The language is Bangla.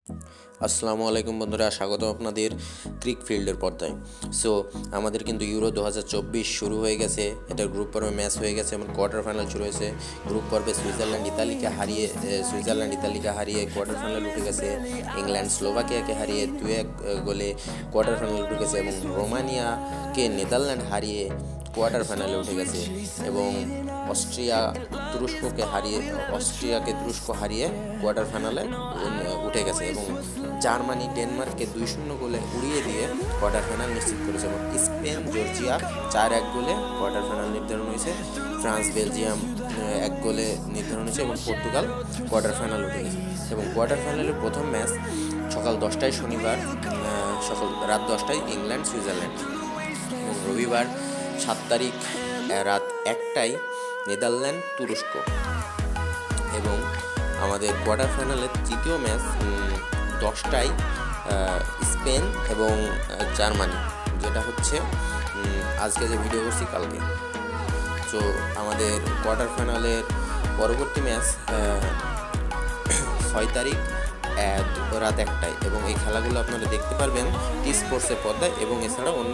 আসসালামু আলাইকুম বন্ধুরা, স্বাগত আপনাদের ক্রিক ফিল্ডের পর্দায়। সো আমাদের কিন্তু ইউরো 2024 শুরু হয়ে গেছে। এটার গ্রুপ পর্বে ম্যাচ হয়ে গেছে, এবং কোয়ার্টার ফাইনাল শুরু হয়েছে। গ্রুপ পর্বে সুইজারল্যান্ড ইতালিকে হারিয়ে কোয়ার্টার ফাইনাল উঠে গেছে। ইংল্যান্ড স্লোভাকিয়াকে হারিয়ে 2-1 গোলে কোয়ার্টার ফাইনাল উঠে গেছে, এবং রোমানিয়াকে নেদারল্যান্ড হারিয়ে কোয়ার্টার ফাইনালে উঠে গেছে, এবং অস্ট্রিয়াকে তুরস্ক হারিয়ে কোয়ার্টার ফাইনালে উঠে গেছে, এবং জার্মানি ডেনমার্ককে 2-0 গোলে উড়িয়ে দিয়ে কোয়ার্টার ফাইনাল নিশ্চিত করেছে, এবং স্পেন জর্জিয়া 4-1 গোলে কোয়ার্টার ফাইনাল নির্ধারণ হয়েছে। ফ্রান্স বেলজিয়াম 1 গোলে নির্ধারণ হয়েছে, এবং পর্তুগাল কোয়ার্টার ফাইনাল উঠে গেছে। এবং কোয়ার্টার ফাইনালের প্রথম ম্যাচ সকাল 10টায় শনিবার, রাত 10টায় ইংল্যান্ড সুইজারল্যান্ড, এবং রবিবার 7 তারিখ রাত 1টায় নেদারল্যান্ড তুরস্ক। এবং আমাদের কোয়ার্টার ফাইনালের তৃতীয় ম্যাচ 10টায় স্পেন এবং জার্মানি, যেটা হচ্ছে আজকে যে ভিডিও করছি কালকে। তো আমাদের কোয়ার্টার ফাইনালের পরবর্তী ম্যাচ 6 তারিখ রাত 1টায়, এবং এই খেলাগুলো আপনারা দেখতে পারবেন টি স্পোর্টসের পর্দায়, এবং এছাড়া অন্য